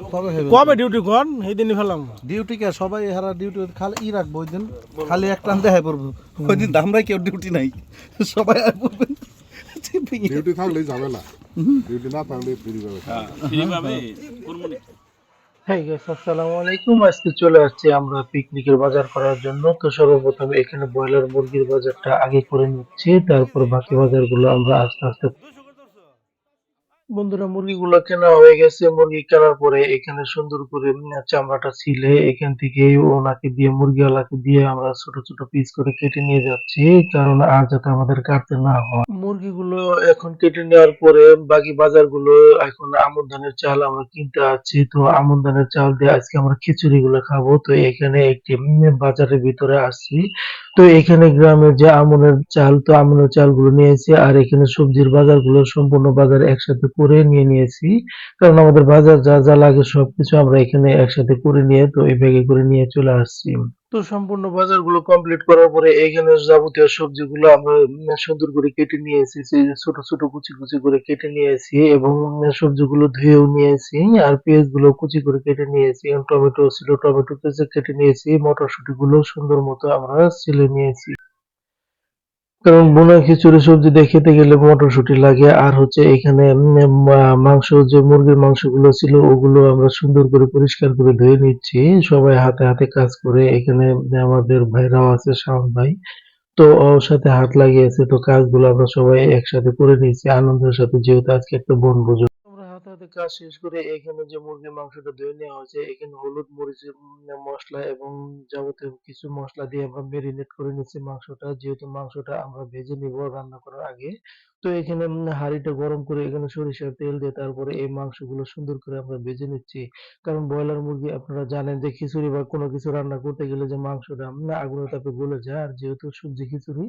তবে কবে ডিউটি কোন এই দিনই ফেলাম ডিউটি কে সবাই হারা ডিউটি খালি রাখবো ওই দিন খালি একটা দেখাই পড়বো ওই দিন আমরা কেউ ডিউটি নাই সবাই আর পড়বেন ডিউটি থাকলেই ঝামেলা ডিউটি না থাকলে ফ্রি পাবে হ্যাঁ গাইস আসসালামু আলাইকুম আজকে চলে আসছি আমরা পিকনিকের বাজার করার জন্য তো সর্বপ্রথম এখানে ব্রয়লার মুরগির বাজারটা আগে করে নিচ্ছি তারপর বাকি বাজারগুলো আমরা আস্তে আস্তে বন্ধুরা মুরগিগুলো কেনা হয়ে গেছে মুরগি কেনার পরে এখানে সুন্দর করে চামড়াটা ছিলে এখান থেকে ওনাকে দিয়ে মুরগিওয়ালাকে দিয়ে আমরা ছোট ছোট পিস করে কেটে নিয়ে যাচ্ছি কারণ আর যাতে আমাদের কাটতে না হয় মুরগিগুলো এখন কেটে নেওয়ার পরে বাকি বাজারগুলো এখন আমন ধানের চাল আমরা কিনতে আছি তো আমন ধানের চাল দিয়ে আজকে আমরা খিচুড়ি গুলো খাবো তো এখানে একটি বাজারের ভিতরে আসছি তো এখানে গ্রামের যে আমনের চাল তো আমনের চালগুলো নিয়েছি আর এখানে সবজির বাজারগুলো সম্পূর্ণ বাজার একসাথে করে নিয়ে নিয়েছি কারণ আমাদের বাজার যা যা লাগে সবকিছু আমরা এখানে একসাথে করে নিয়ে তো এই ব্যাগে করে নিয়ে চলে আসছি তো সম্পূর্ণ বাজারগুলো কমপ্লিট করার পরে এখানে যাবতীয় সবজিগুলো আমরা সুন্দর করে কেটে নিয়েছি সেই যে ছোট ছোট কুচি কুচি করে কেটে নিয়েছি এবং সবজিগুলো ধুয়েও নিয়েছি আর পেঁয়াজ গুলো কুচি করে কেটে নিয়েছি এবং টমেটো ছিল টমেটো কেটে কেটে নিয়েছি মটরশুঁটি গুলো সুন্দর মতো আমরা ছিলে নিয়েছি কারণ বোনা খিচুড়ি সবজি দিয়ে খেতে গেলে মটরশুঁটি লাগে আর হচ্ছে এখানে মাংস যে মুরগির মাংসগুলো ছিল ওগুলো আমরা সুন্দর করে পরিষ্কার করে ধুয়ে নিচ্ছি সবাই হাতে হাতে কাজ করে এখানে আমাদের ভাইরাও আছে শাওন ভাই তো ওর সাথে হাত লাগিয়েছে তো কাজগুলো আমরা সবাই একসাথে করে নিয়েছি আনন্দের সাথে যেহেতু আজকে একটা বনভোজন আমরা হাতে হাতে কাজ শেষ করে এখানে যে মুরগির মাংসটা ধুয়ে নেওয়া হয়েছে এখানে হলুদ মরিচের মশলা এবং যাবতীয় কিছু মশলা দিয়ে আমরা মেরিনেট করে নিচ্ছি মাংসটা যেহেতু মাংসটা আমরা ভেজে নিব রান্না করার আগে তো এখানে হাঁড়িটা গরম করে এখানে সরিষার তেল দিয়ে তারপরে এই মাংসগুলো সুন্দর করে আমরা ভেজে নিচ্ছি কারণ ব্রয়লার মুরগি আপনারা জানেন যে খিচুড়ি বা কোনো কিছু রান্না করতে গেলে যে মাংসটা আগুনের তাপে গলে যায় আর যেহেতু সবজি খিচুড়ি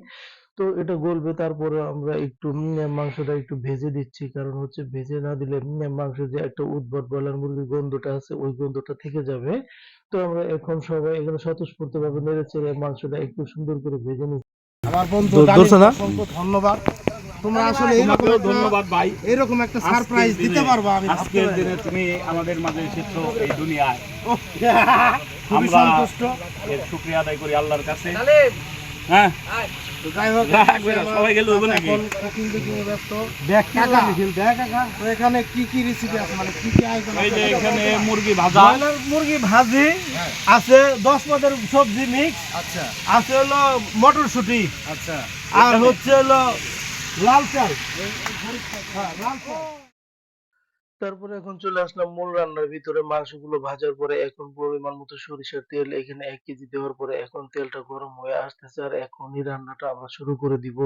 তো এটা গলবে তারপরে আমরা একটু মাংসটা একটু ভেজে দিচ্ছি কারণ হচ্ছে ভেজে না দিলে মাংসের যে একটা উদ্ভট ব্রয়লার মুরগির গন্ধটা আছে ওই গন্ধটা থেকে যাবে তো আমরা এখন সবাই এখানে স্বতঃস্ফূর্ত ভাবে নেড়ে চেড়ে মাংসটা একটু সুন্দর করে ভেজে নিচ্ছি আমার বন্ধু ধরছে না অসংখ্য ধন্যবাদ তোমরা আসলে ধন্যবাদ ভাই এরকম একটা সারপ্রাইজ দিতে পারবা আমি আজকের দিনে তুমি আমাদের মাঝে এসেছো এই দুনিয়ায় খুবই আমরা সন্তুষ্ট এর শুকরিয়া আদায় করি আল্লাহর কাছে হ্যাঁ তো যাই হোক সবাই গেল হবে নাকি এখন কুকিং কুকিং ব্যস্ত কাকা তো এখানে কি কি রেসিপি আছে মানে কি কি আইটেম এই যে এখানে মুরগি ভাজা ব্রয়লার মুরগি ভাজি আছে 10 পদের সবজি মিক্স আচ্ছা আছে হলো মটরশুঁটি আচ্ছা আর হচ্ছে হলো লাল চাল লাল চাল তারপরে এখন চলে আসলাম মূল রান্নার ভিতরে মাংসগুলো ভাজার পরে এখন পরিমাণ মতো সরিষার তেল এখানে 1 কেজি দেওয়ার পরে এখন তেলটা গরম হয়ে আসতেছে আর এখনই রান্নাটা আমরা শুরু করে দিব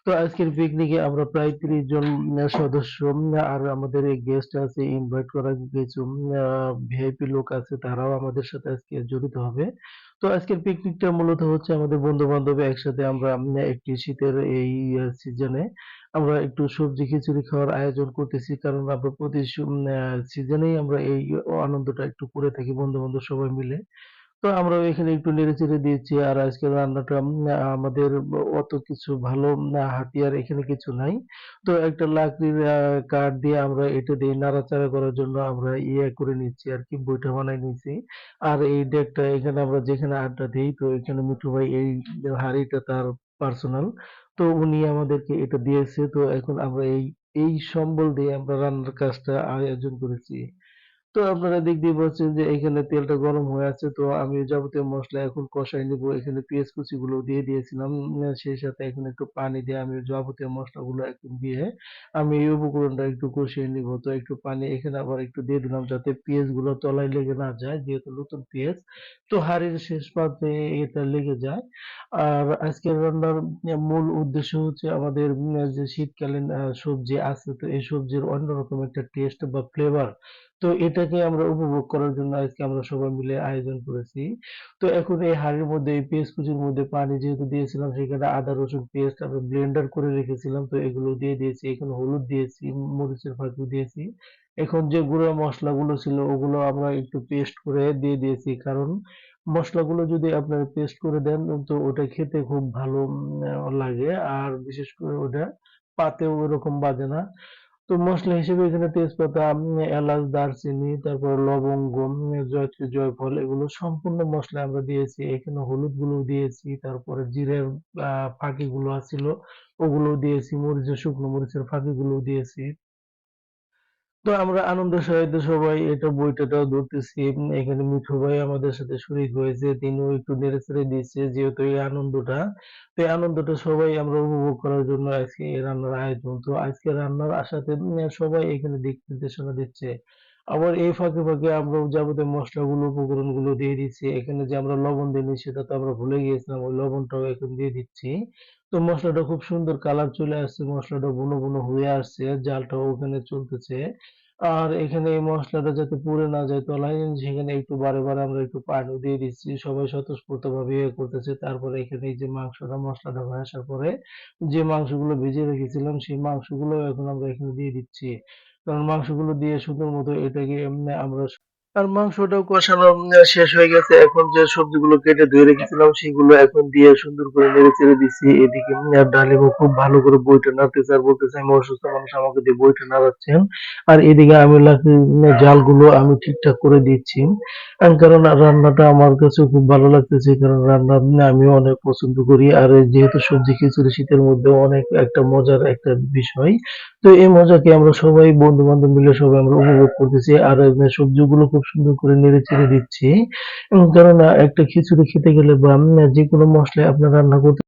তো আজকের পিকনিকে আমরা প্রায় 30 জন সদস্য আর আমাদের এই গেস্ট আছে ইনভাইট করা কিছু ভিআইপি লোক আছে তারাও আমাদের সাথে আজকে জড়িত হবে তো আজকের পিকনিকটা মূলত হচ্ছে আমাদের বন্ধু বান্ধব একসাথে আমরা একটি শীতের এই সিজনে আমরা একটু সবজি খিচুড়ি খাওয়ার আয়োজন করতেছি কারণ আমরা প্রতি সিজনেই আমরা এই আনন্দটা একটু করে থাকি বন্ধু বান্ধব সবাই মিলে তো আমরা এখানে একটু নেড়েচেড়ে দিয়েছি আর আজকের রান্নাটা আমাদের অত কিছু ভালো হাতিয়ার এখানে কিছু নাই তো একটা লাকড়ির কাঠ দিয়ে আমরা এটা দিয়ে নাড়াচাড়া করার জন্য আমরা ইয়ে করে নিচ্ছি আর কি বৈঠা বানাই নিচ্ছি আর এই ডেকটা এখানে আমরা যেখানে আড্ডা দিই তো এখানে মিঠু ভাই এই হাঁড়িটা তার পার্সোনাল তো উনি আমাদেরকে এটা দিয়েছে তো এখন আমরা এই সম্বল দিয়ে আমরা রান্নার কাজটা আয়োজন করেছি তো আপনারা দিক দিয়ে বলছেন যে এখানে তেলটা গরম হয়ে আছে তো আমি যাবতীয় মশলা এখন কষাই নিব এখানে পেঁয়াজ কুচি গুলো দিয়ে দিয়েছিলাম সেই সাথে এখন একটু পানি দিয়ে আমি যাবতীয় মশলাগুলো একটু দিয়ে আমি এই উপকরণটা একটু কষিয়ে নিব তো একটু পানি এখানে আবার একটু দিয়ে দিলাম যাতে পেঁয়াজ গুলো তলায় লেগে না যায় যেহেতু নতুন পেঁয়াজ তো হাঁড়ির শেষ প্রান্তে এটা লেগে যায় আর আজকের রান্নার মূল উদ্দেশ্য হচ্ছে আমাদের যে শীতকালীন সবজি আছে তো এই সবজির অন্যরকম একটা টেস্ট বা ফ্লেভার তো এটাকে আমরা উপভোগ করার জন্য আজকে আমরা সবাই মিলে আয়োজন করেছি তো এখন এই হাঁড়ির মধ্যে এই পেঁয়াজ কুচির মধ্যে পানি যেহেতু দিয়েছিলাম সেখানে আদা রসুন পেস্ট আমরা ব্লেন্ডার করে রেখেছিলাম তো এগুলো দিয়ে দিয়েছি এখানে হলুদ দিয়েছি মরিচের ফাঁকি দিয়েছি এখন যে গুঁড়ো মশলাগুলো ছিল ওগুলো আমরা একটু পেস্ট করে দিয়ে দিয়েছি কারণ মশলাগুলো যদি আপনারা পেস্ট করে দেন তো ওটা খেতে খুব ভালো লাগে আর বিশেষ করে ওটা পাতেও ওরকম বাজে না তো মসলা হিসেবে এখানে তেজপাতা, এলাচ, দারচিনি, তারপর লবঙ্গ, জয়ত্রী, জয়ফল এগুলো সম্পূর্ণ মশলা আমরা দিয়েছি। এখানে হলুদ গুলো দিয়েছি, তারপরে জিরের ফাঁকি গুলো ছিল ওগুলো দিয়েছি, মরিচের শুকনো মরিচের ফাঁকি গুলো দিয়েছি। তো আমরা আনন্দের সহিত সবাই এটা বইটাটাও ধরতেছি। এখানে মিঠু ভাই আমাদের সাথে শরীক হয়েছে, তিনিও একটু নেড়ে চেড়ে দিচ্ছে যেহেতু এই আনন্দটা। তো এই আনন্দটা সবাই আমরা উপভোগ করার জন্য আজকে এই রান্নার আয়োজন। তো আজকে রান্নার আশাতে সবাই এখানে দিক নির্দেশনা দিচ্ছে। আবার এই ফাঁকে ফাঁকে আমরা যাবতীয় মশলাগুলো উপকরণগুলো দিয়ে দিচ্ছি। এখানে যে আমরা লবণ দিইনি সেটা তো আমরা ভুলে গিয়েছিলাম, ওই লবণটাও এখন দিয়ে দিচ্ছি। তো মশলাটা খুব সুন্দর কালার চলে আসছে, মশলাটা বুনো বুনো হয়ে আসছে, জালটাও ওখানে চলতেছে। আর এখানে এই মসলাটা যাতে পুড়ে না যায় তলায়, সেখানে একটু বারে বারে আমরা একটু পানি দিয়ে দিচ্ছি, সবাই স্বতঃস্ফূর্ত ভাবে ইয়ে করতেছে। তারপরে এখানে এই যে মাংসটা, মশলাটা হয়ে আসার পরে যে মাংসগুলো ভেজে রেখেছিলাম সেই মাংসগুলো এখন আমরা এখানে দিয়ে দিচ্ছি, কারণ মাংসগুলো দিয়ে সুন্দর মতো এটাকে আমরা আর মাংসটাও কষানো শেষ হয়ে গেছে। এখন যে সবজিগুলো কেটে ধুয়ে রেখেছিলাম সেগুলো এখন দিয়ে সুন্দর করে নেড়ে চেড়ে দিচ্ছি। এদিকে ডালিমও খুব ভালো করে বইটা নাড়তেছে আর বলতেছে আমি অসুস্থ মানুষ, আমাকে দিয়ে বইটা নাড়াচ্ছেন। আর এদিকে আমি জালগুলো আমি ঠিকঠাক করে দিচ্ছি। কারণ রান্নাটা আমার কাছে খুব ভালো লাগতেছে, কারণ রান্না আমিও অনেক পছন্দ করি। আর এই যেহেতু সবজি খিচুড়ি শীতের মধ্যে অনেক একটা মজার একটা বিষয়, তো এই মজাকে আমরা সবাই বন্ধু বান্ধব মিলে সবাই আমরা উপভোগ করতেছি। আর সবজিগুলো খুব সুন্দর করে নেড়ে চেড়ে দিচ্ছি। কারণ একটা খিচুড়ি খেতে গেলে বা যে কোনো মশলায় আপনার রান্না করতে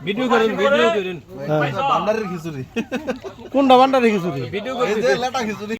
ভিডিও করেন, ভিডিও করেন। ভান্ডারের খিচুড়ি, কোনটা বান্ডারে খিচুড়ি? এই যে লেটা খিচুড়ি।